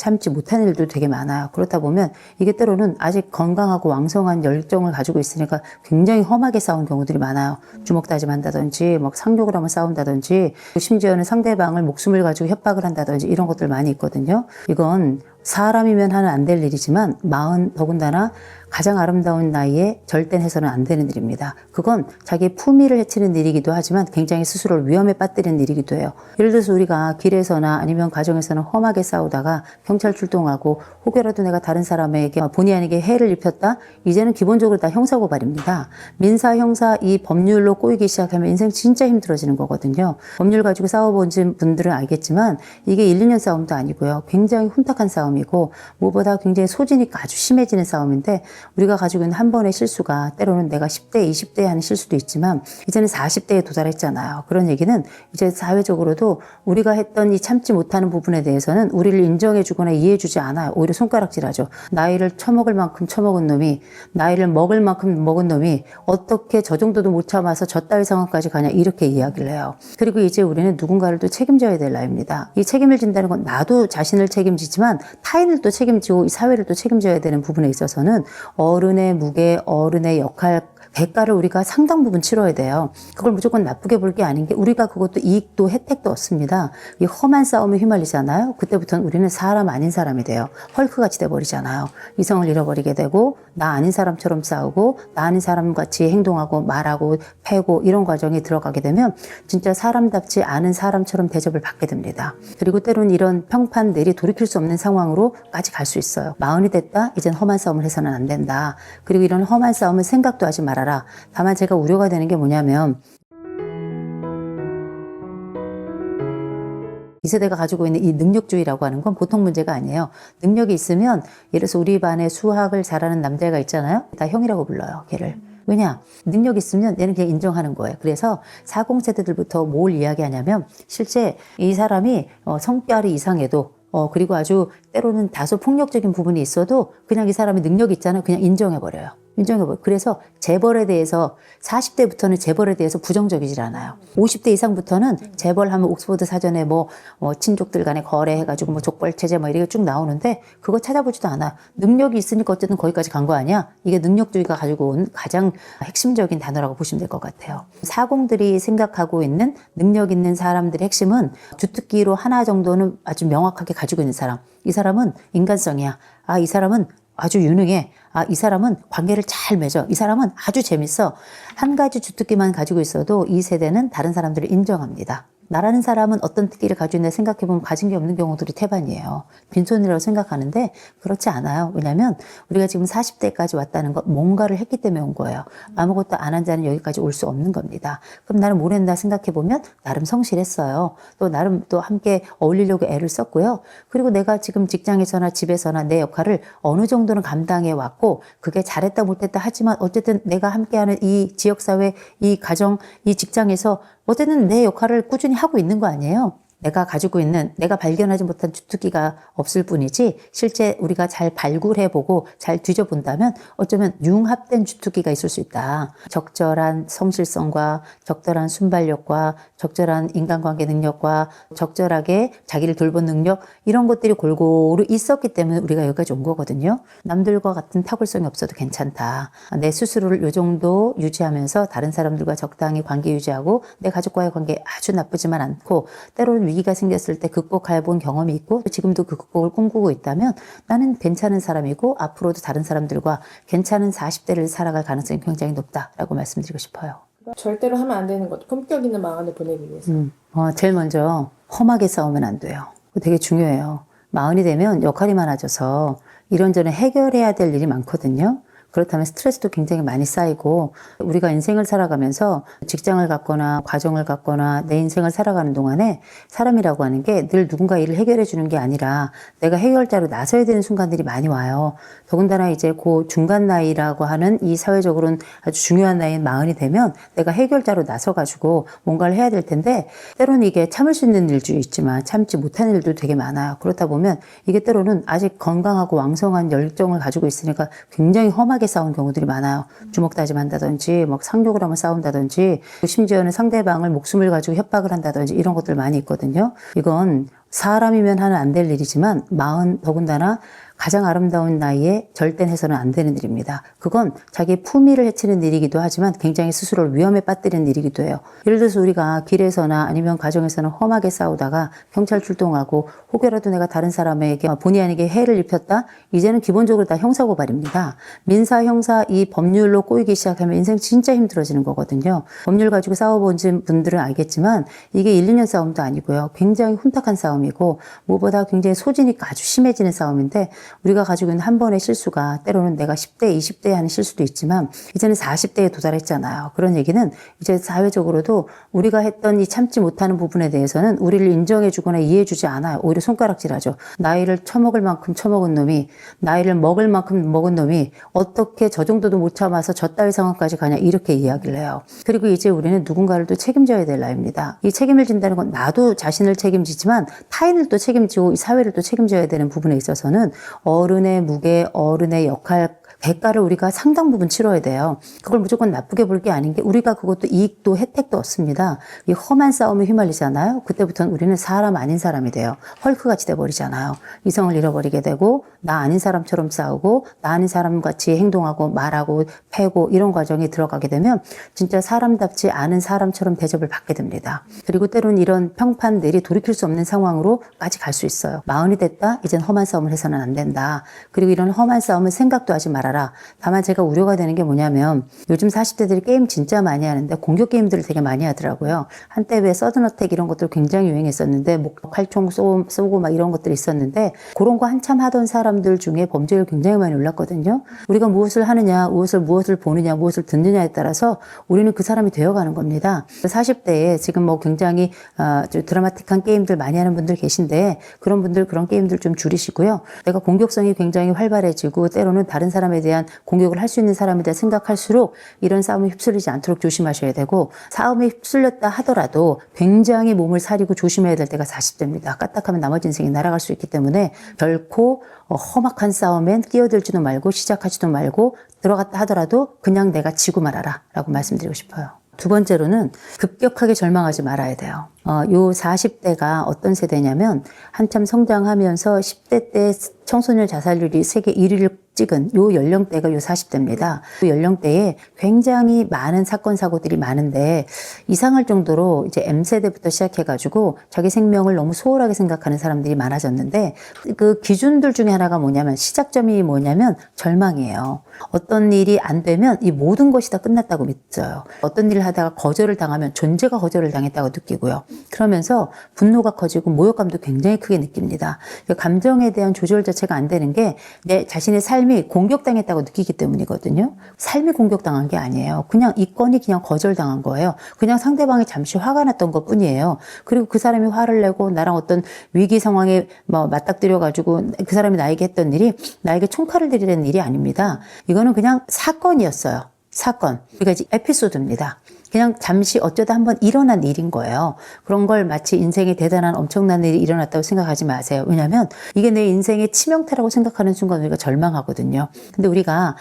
참지 못한 일도 되게 많아요. 그렇다 보면 이게 때로는 아직 건강하고 왕성한 열정을 가지고 있으니까 굉장히 험하게 싸운 경우들이 많아요. 주먹 다짐한다든지 막 상욕을 하면 싸운다든지 심지어는 상대방을 목숨을 가지고 협박을 한다든지 이런 것들 많이 있거든요. 이건 사람이면 하면 안 될 일이지만 더군다나 가장 아름다운 나이에 절대 해서는 안 되는 일입니다. 그건 자기의 품위를 해치는 일이기도 하지만 굉장히 스스로를 위험에 빠뜨리는 일이기도 해요. 예를 들어서 우리가 길에서나 아니면 가정에서는 험하게 싸우다가 경찰 출동하고 혹여라도 내가 다른 사람에게 본의 아니게 해를 입혔다? 이제는 기본적으로 다 형사고발입니다. 민사, 형사 이 법률로 꼬이기 시작하면 인생 진짜 힘들어지는 거거든요. 법률 가지고 싸워본 분들은 알겠지만 이게 1, 2년 싸움도 아니고요. 굉장히 혼탁한 싸움이고 무엇보다 굉장히 소진이 아주 심해지는 싸움인데 우리가 가지고 있는 한 번의 실수가 때로는 내가 10대, 20대에 하는 실수도 있지만 이제는 40대에 도달했잖아요. 그런 얘기는 이제 사회적으로도 우리가 했던 이 참지 못하는 부분에 대해서는 우리를 인정해주거나 이해해주지 않아요. 오히려 손가락질하죠. 나이를 처먹을 만큼 처먹은 놈이, 나이를 먹을 만큼 먹은 놈이 어떻게 저 정도도 못 참아서 저 따위 상황까지 가냐 이렇게 이야기를 해요. 그리고 이제 우리는 누군가를 또 책임져야 될 나이입니다. 이 책임을 진다는 건 나도 자신을 책임지지만 타인을 또 책임지고 이 사회를 또 책임져야 되는 부분에 있어서는 어른의 무게, 어른의 역할, 대가를 우리가 상당 부분 치러야 돼요. 그걸 무조건 나쁘게 볼 게 아닌 게 우리가 그것도 이익도 혜택도 얻습니다. 이 험한 싸움에 휘말리잖아요. 그때부터는 우리는 사람 아닌 사람이 돼요. 헐크같이 돼버리잖아요. 이성을 잃어버리게 되고 나 아닌 사람처럼 싸우고 나 아닌 사람같이 행동하고 말하고 패고 이런 과정에 들어가게 되면 진짜 사람답지 않은 사람처럼 대접을 받게 됩니다. 그리고 때로는 이런 평판 내리 돌이킬 수 없는 상황으로까지 갈 수 있어요. 마흔이 됐다? 이젠 험한 싸움을 해서는 안 된다. 그리고 이런 험한 싸움은 생각도 하지 말아라. 다만 제가 우려가 되는 게 뭐냐면 이 세대가 가지고 있는 이 능력주의라고 하는 건 보통 문제가 아니에요. 능력이 있으면 예를 들어서 우리 반에 수학을 잘하는 남자애가 있잖아요. 다 형이라고 불러요. 걔를. 왜냐? 능력이 있으면 얘는 그냥 인정하는 거예요. 그래서 40세대들부터 뭘 이야기하냐면 실제 이 사람이 성격이 이상해도 그리고 아주 때로는 다소 폭력적인 부분이 있어도 그냥 이 사람이 능력이 있잖아요. 그냥 인정해버려요. 그래서 재벌에 대해서 40대부터는 재벌에 대해서 부정적이질 않아요. 50대 이상부터는 재벌하면 옥스퍼드 사전에 친족들 간에 거래해가지고 족벌체제 이렇게 쭉 나오는데 그거 찾아보지도 않아. 능력이 있으니까 어쨌든 거기까지 간 거 아니야? 이게 능력주의가 가지고 온 가장 핵심적인 단어라고 보시면 될 것 같아요. 40들이 생각하고 있는 능력 있는 사람들의 핵심은 주특기로 하나 정도는 아주 명확하게 가지고 있는 사람. 이 사람은 인간성이야. 이 사람은 아주 유능해. 이 사람은 관계를 잘 맺어. 이 사람은 아주 재밌어. 한 가지 주특기만 가지고 있어도 이 세대는 다른 사람들을 인정합니다. 나라는 사람은 어떤 특기를 가지고 있나 생각해보면 가진 게 없는 경우들이 태반이에요. 빈손이라고 생각하는데 그렇지 않아요. 왜냐하면 우리가 지금 40대까지 왔다는 건 뭔가를 했기 때문에 온 거예요. 아무것도 안 한 자는 여기까지 올 수 없는 겁니다. 그럼 나는 뭘 했나 생각해보면 나름 성실했어요. 또 나름 또 함께 어울리려고 애를 썼고요. 그리고 내가 지금 직장에서나 집에서나 내 역할을 어느 정도는 감당해 왔고 그게 잘했다 못했다 하지만 어쨌든 내가 함께하는 이 지역사회, 이 가정, 이 직장에서 어쨌든 내 역할을 꾸준히 하고 있는 거 아니에요? 내가 가지고 있는, 내가 발견하지 못한 주특기가 없을 뿐이지 실제 우리가 잘 발굴해보고 잘 뒤져본다면 어쩌면 융합된 주특기가 있을 수 있다. 적절한 성실성과 적절한 순발력과 적절한 인간관계 능력과 적절하게 자기를 돌본 능력 이런 것들이 골고루 있었기 때문에 우리가 여기까지 온 거거든요. 남들과 같은 탁월성이 없어도 괜찮다. 내 스스로를 요 정도 유지하면서 다른 사람들과 적당히 관계 유지하고 내 가족과의 관계 아주 나쁘지만 않고 때로는 위기가 생겼을 때 극복해 본 경험이 있고 지금도 그 극복을 꿈꾸고 있다면 나는 괜찮은 사람이고 앞으로도 다른 사람들과 괜찮은 40대를 살아갈 가능성이 굉장히 높다라고 말씀드리고 싶어요. 절대로 하면 안 되는 것, 품격 있는 마흔을 보내기 위해서. 제일 먼저 험하게 싸우면 안 돼요. 되게 중요해요. 마흔이 되면 역할이 많아져서 이런저런 해결해야 될 일이 많거든요. 그렇다면 스트레스도 굉장히 많이 쌓이고 우리가 인생을 살아가면서 직장을 갖거나 가정을 갖거나 내 인생을 살아가는 동안에 사람이라고 하는 게 늘 누군가 일을 해결해 주는 게 아니라 내가 해결자로 나서야 되는 순간들이 많이 와요. 더군다나 이제 그 중간 나이라고 하는 이 사회적으로는 아주 중요한 나이인 마흔이 되면 내가 해결자로 나서가지고 뭔가를 해야 될 텐데 때로는 이게 참을 수 있는 일도 있지만 참지 못하는 일도 되게 많아요. 그렇다 보면 이게 때로는 아직 건강하고 왕성한 열정을 가지고 있으니까 굉장히 험하게 싸운 경우들이 많아요. 주먹 다짐한다든지 상욕을 하면 싸운다든지 심지어는 상대방을 목숨을 가지고 협박을 한다든지 이런 것들 많이 있거든요. 이건 사람이면 하는 안 될 일이지만 마흔 더군다나 가장 아름다운 나이에 절대 해서는 안 되는 일입니다. 그건 자기 품위를 해치는 일이기도 하지만 굉장히 스스로를 위험에 빠뜨리는 일이기도 해요. 예를 들어서 우리가 길에서나 아니면 가정에서는 험하게 싸우다가 경찰 출동하고 혹여라도 내가 다른 사람에게 본의 아니게 해를 입혔다? 이제는 기본적으로 다 형사고발입니다. 민사, 형사 이 법률로 꼬이기 시작하면 인생 진짜 힘들어지는 거거든요. 법률 가지고 싸워본 분들은 알겠지만 이게 1, 2년 싸움도 아니고요. 굉장히 혼탁한 싸움이고 무엇보다 굉장히 소진이 아주 심해지는 싸움인데 우리가 가지고 있는 한 번의 실수가 때로는 내가 10대, 20대에 하는 실수도 있지만 이제는 40대에 도달했잖아요. 그런 얘기는 이제 사회적으로도 우리가 했던 이 참지 못하는 부분에 대해서는 우리를 인정해주거나 이해해주지 않아요. 오히려 손가락질하죠. 나이를 처먹을 만큼 처먹은 놈이 나이를 먹을 만큼 먹은 놈이 어떻게 저 정도도 못 참아서 저 따위 상황까지 가냐 이렇게 이야기를 해요. 그리고 이제 우리는 누군가를 또 책임져야 될 나이입니다. 이 책임을 진다는 건 나도 자신을 책임지지만 타인을 또 책임지고 이 사회를 또 책임져야 되는 부분에 있어서는 어른의 무게, 어른의 역할, 대가를 우리가 상당 부분 치러야 돼요. 그걸 무조건 나쁘게 볼 게 아닌 게 우리가 그것도 이익도 혜택도 얻습니다. 이 험한 싸움에 휘말리잖아요. 그때부터는 우리는 사람 아닌 사람이 돼요. 헐크같이 돼버리잖아요. 이성을 잃어버리게 되고 나 아닌 사람처럼 싸우고 나 아닌 사람같이 행동하고 말하고 패고 이런 과정에 들어가게 되면 진짜 사람답지 않은 사람처럼 대접을 받게 됩니다. 그리고 때로는 이런 평판들이 돌이킬 수 없는 상황으로까지 갈 수 있어요. 마흔이 됐다? 이젠 험한 싸움을 해서는 안 된다. 그리고 이런 험한 싸움은 생각도 하지 말아라. 다만 제가 우려가 되는 게 뭐냐면 요즘 40대들이 게임 진짜 많이 하는데 공격 게임들을 되게 많이 하더라고요. 한때 왜 서든어택 이런 것들 굉장히 유행했었는데 뭐 칼총 쏘고 막 이런 것들이 있었는데 그런 거 한참 하던 사람들 중에 범죄율 굉장히 많이 올랐거든요. 우리가 무엇을 하느냐, 무엇을 보느냐, 무엇을 듣느냐에 따라서 우리는 그 사람이 되어가는 겁니다. 40대에 지금 뭐 굉장히 드라마틱한 게임들 많이 하는 분들 계신데 그런 분들 그런 게임들 좀 줄이시고요. 내가 공격성이 굉장히 활발해지고 때로는 다른 사람에 대한 공격을 할 수 있는 사람에 대해 생각할수록 이런 싸움에 휩쓸리지 않도록 조심하셔야 되고 싸움에 휩쓸렸다 하더라도 굉장히 몸을 사리고 조심해야 될 때가 40대입니다. 까딱하면 나머지 인생이 날아갈 수 있기 때문에 결코 험악한 싸움엔 끼어들지도 말고 시작하지도 말고 들어갔다 하더라도 그냥 내가 지고 말아라 라고 말씀드리고 싶어요. 두 번째로는 급격하게 절망하지 말아야 돼요. 요 40대가 어떤 세대냐면 한참 성장하면서 10대 때 청소년 자살률이 세계 1위를 찍은 요 연령대가 요 40대입니다. 그 연령대에 굉장히 많은 사건 사고들이 많은데 이상할 정도로 이제 M세대부터 시작해가지고 자기 생명을 너무 소홀하게 생각하는 사람들이 많아졌는데 그 기준들 중에 하나가 뭐냐면 시작점이 뭐냐면 절망이에요. 어떤 일이 안 되면 이 모든 것이 다 끝났다고 믿어요. 어떤 일을 하다가 거절을 당하면 존재가 거절을 당했다고 느끼고요. 그러면서 분노가 커지고 모욕감도 굉장히 크게 느낍니다. 감정에 대한 조절 자체가 안 되는 게 내 자신의 삶이 공격당했다고 느끼기 때문이거든요. 삶이 공격당한 게 아니에요. 그냥 이 건이 그냥 거절당한 거예요. 그냥 상대방이 잠시 화가 났던 것 뿐이에요. 그리고 그 사람이 화를 내고 나랑 어떤 위기 상황에 맞닥뜨려가지고 그 사람이 나에게 했던 일이 나에게 총칼을 들이는 일이 아닙니다. 이거는 그냥 사건이었어요. 사건. 우리가 이제 에피소드입니다. 그냥 잠시 어쩌다 한번 일어난 일인 거예요. 그런 걸 마치 인생에 대단한 엄청난 일이 일어났다고 생각하지 마세요. 왜냐하면 이게 내 인생의 치명타라고 생각하는 순간 우리가 절망하거든요. 근데 우리가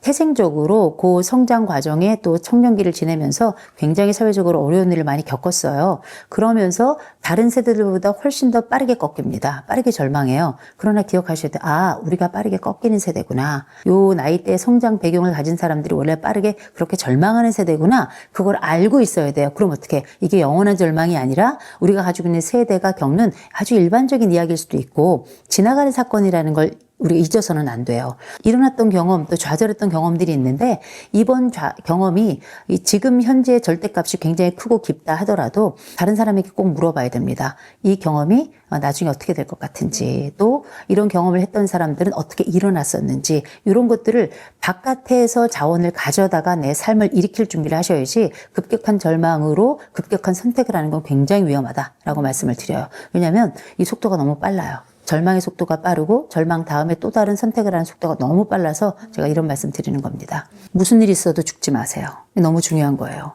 태생적으로 그 성장 과정에 또 청년기를 지내면서 굉장히 사회적으로 어려운 일을 많이 겪었어요. 그러면서 다른 세대들보다 훨씬 더 빠르게 꺾입니다. 빠르게 절망해요. 그러나 기억하셔야 돼요. 우리가 빠르게 꺾이는 세대구나. 요 나이대 성장 배경을 가진 사람들이 원래 빠르게 그렇게 절망하는 세대구나. 그걸 알고 있어야 돼요. 그럼 어떻게? 이게 영원한 절망이 아니라 우리가 가지고 있는 세대가 겪는 아주 일반적인 이야기일 수도 있고 지나가는 사건이라는 걸 우리가 잊어서는 안 돼요. 일어났던 경험, 또 좌절했던 경험들이 있는데 이번 경험이 지금 현재의 절대값이 굉장히 크고 깊다 하더라도 다른 사람에게 꼭 물어봐야 됩니다. 이 경험이 나중에 어떻게 될 것 같은지, 또 이런 경험을 했던 사람들은 어떻게 일어났었는지, 이런 것들을 바깥에서 자원을 가져다가 내 삶을 일으킬 준비를 하셔야지 급격한 절망으로 급격한 선택을 하는 건 굉장히 위험하다라고 말씀을 드려요. 왜냐하면 이 속도가 너무 빨라요. 절망의 속도가 빠르고 절망 다음에 또 다른 선택을 하는 속도가 너무 빨라서 제가 이런 말씀 드리는 겁니다. 무슨 일이 있어도 죽지 마세요. 너무 중요한 거예요.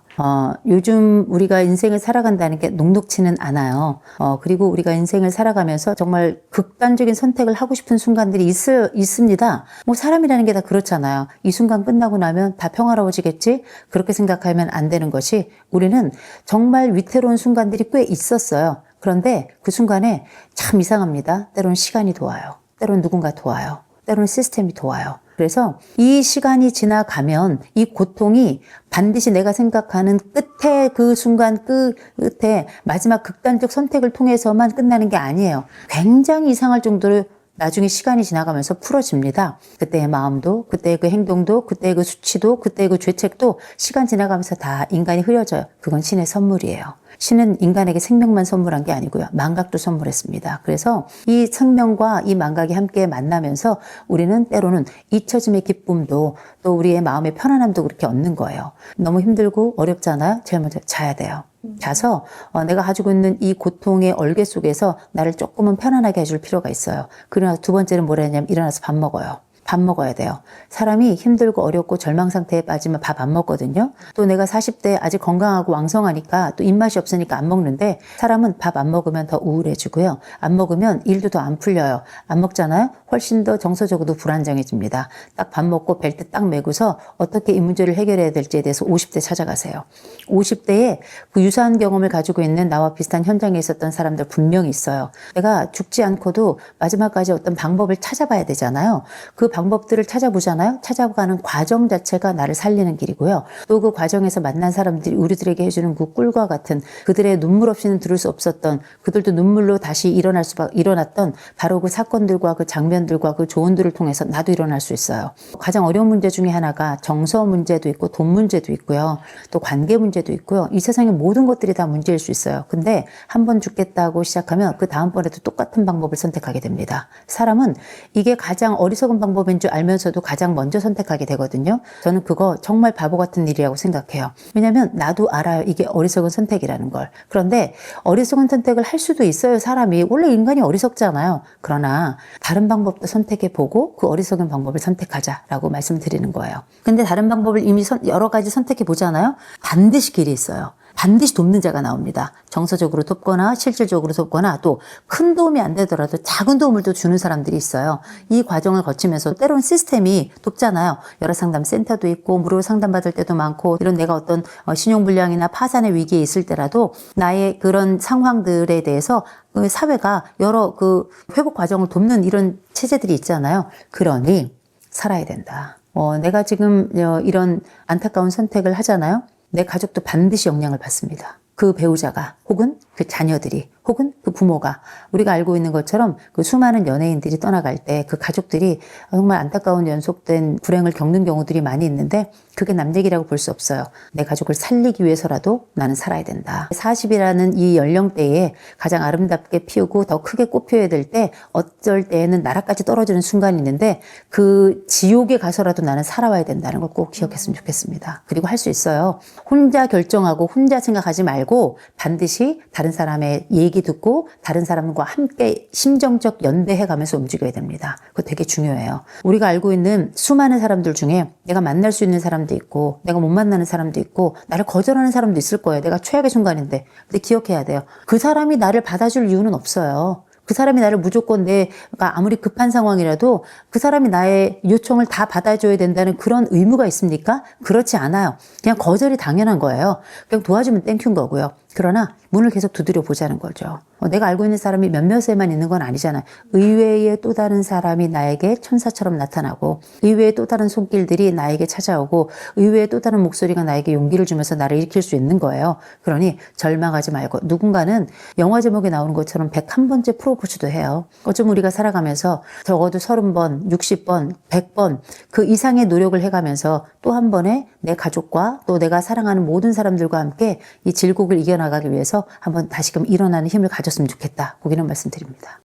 요즘 우리가 인생을 살아간다는 게 녹록지는 않아요. 그리고 우리가 인생을 살아가면서 정말 극단적인 선택을 하고 싶은 순간들이 있습니다. 뭐 사람이라는 게 다 그렇잖아요. 이 순간 끝나고 나면 다 평화로워지겠지? 그렇게 생각하면 안 되는 것이 우리는 정말 위태로운 순간들이 꽤 있었어요. 그런데 그 순간에 참 이상합니다. 때로는 시간이 도와요. 때로는 누군가 도와요. 때로는 시스템이 도와요. 그래서 이 시간이 지나가면 이 고통이 반드시 내가 생각하는 끝에 그 순간 끝에 마지막 극단적 선택을 통해서만 끝나는 게 아니에요. 굉장히 이상할 정도로 나중에 시간이 지나가면서 풀어집니다. 그때의 마음도, 그때의 그 행동도, 그때의 그 수치도, 그때의 그 죄책도 시간 지나가면서 다 인간이 흐려져요. 그건 신의 선물이에요. 신은 인간에게 생명만 선물한 게 아니고요. 망각도 선물했습니다. 그래서 이 생명과 이 망각이 함께 만나면서 우리는 때로는 잊혀짐의 기쁨도 또 우리의 마음의 편안함도 그렇게 얻는 거예요. 너무 힘들고 어렵잖아요. 제일 먼저 자야 돼요. 자서 내가 가지고 있는 이 고통의 얼개 속에서 나를 조금은 편안하게 해줄 필요가 있어요. 그러나 두 번째는 뭐라 했냐면 일어나서 밥 먹어요. 밥 먹어야 돼요. 사람이 힘들고 어렵고 절망 상태에 빠지면 밥 안 먹거든요. 또 내가 40대 아직 건강하고 왕성하니까 또 입맛이 없으니까 안 먹는데 사람은 밥 안 먹으면 더 우울해지고요. 안 먹으면 일도 더 안 풀려요. 안 먹잖아요. 훨씬 더 정서적으로도 불안정해집니다. 딱 밥 먹고 벨트 딱 메고서 어떻게 이 문제를 해결해야 될지에 대해서 50대 찾아가세요. 50대에 그 유사한 경험을 가지고 있는 나와 비슷한 현장에 있었던 사람들 분명히 있어요. 내가 죽지 않고도 마지막까지 어떤 방법을 찾아봐야 되잖아요. 그 방법들을 찾아보잖아요. 찾아가는 과정 자체가 나를 살리는 길이고요. 또 그 과정에서 만난 사람들이 우리들에게 해주는 그 꿀과 같은 그들의 눈물 없이는 들을 수 없었던 그들도 눈물로 다시 일어났던 바로 그 사건들과 그 장면들과 그 조언들을 통해서 나도 일어날 수 있어요. 가장 어려운 문제 중에 하나가 정서 문제도 있고 돈 문제도 있고요. 또 관계 문제도 있고요. 이 세상의 모든 것들이 다 문제일 수 있어요. 근데 한 번 죽겠다고 시작하면 그 다음번에도 똑같은 방법을 선택하게 됩니다. 사람은 이게 가장 어리석은 방법인 줄 알면서도 가장 먼저 선택하게 되거든요. 저는 그거 정말 바보 같은 일이라고 생각해요. 왜냐하면 나도 알아요. 이게 어리석은 선택이라는 걸. 그런데 어리석은 선택을 할 수도 있어요. 사람이. 원래 인간이 어리석잖아요. 그러나 다른 방법도 선택해보고 그 어리석은 방법을 선택하자라고 말씀드리는 거예요. 근데 다른 방법을 이미 여러 가지 선택해보잖아요. 반드시 길이 있어요. 반드시 돕는 자가 나옵니다. 정서적으로 돕거나 실질적으로 돕거나 또 큰 도움이 안 되더라도 작은 도움을 또 주는 사람들이 있어요. 이 과정을 거치면서 때로는 시스템이 돕잖아요. 여러 상담 센터도 있고 무료 상담받을 때도 많고 이런 내가 어떤 신용불량이나 파산의 위기에 있을 때라도 나의 그런 상황들에 대해서 사회가 여러 그 회복 과정을 돕는 이런 체제들이 있잖아요. 그러니 살아야 된다. 내가 지금 이런 안타까운 선택을 하잖아요. 내 가족도 반드시 영향을 받습니다. 그 배우자가 혹은 그 자녀들이 혹은 그 부모가 우리가 알고 있는 것처럼 그 수많은 연예인들이 떠나갈 때 그 가족들이 정말 안타까운 연속된 불행을 겪는 경우들이 많이 있는데 그게 남 얘기라고 볼 수 없어요. 내 가족을 살리기 위해서라도 나는 살아야 된다. 40이라는 이 연령대에 가장 아름답게 피우고 더 크게 꽃피워야 될 때 어쩔 때에는 나라까지 떨어지는 순간이 있는데 그 지옥에 가서라도 나는 살아와야 된다는 걸 꼭 기억했으면 좋겠습니다. 그리고 할 수 있어요. 혼자 결정하고 혼자 생각하지 말고 반드시 다른 사람의 얘기 듣고 다른 사람과 함께 심정적 연대해 가면서 움직여야 됩니다. 그거 되게 중요해요. 우리가 알고 있는 수많은 사람들 중에 내가 만날 수 있는 사람도 있고 내가 못 만나는 사람도 있고 나를 거절하는 사람도 있을 거예요. 내가 최악의 순간인데. 근데 기억해야 돼요. 그 사람이 나를 받아줄 이유는 없어요. 그 사람이 나를 무조건 내가 아무리 급한 상황이라도 그 사람이 나의 요청을 다 받아줘야 된다는 그런 의무가 있습니까? 그렇지 않아요. 그냥 거절이 당연한 거예요. 그냥 도와주면 땡큐인 거고요. 그러나 문을 계속 두드려 보자는 거죠. 내가 알고 있는 사람이 몇몇에만 있는 건 아니잖아요. 의외의 또 다른 사람이 나에게 천사처럼 나타나고 의외의 또 다른 손길들이 나에게 찾아오고 의외의 또 다른 목소리가 나에게 용기를 주면서 나를 일으킬 수 있는 거예요. 그러니 절망하지 말고 누군가는 영화 제목에 나오는 것처럼 101번째 프로포즈도 해요. 어쩜 우리가 살아가면서 적어도 30번, 60번, 100번 그 이상의 노력을 해가면서 또 한 번에 내 가족과 또 내가 사랑하는 모든 사람들과 함께 이 질곡을 이겨나가기 위해서 한번 다시금 일어나는 힘을 가졌으면 좋겠다. 거기는 말씀드립니다.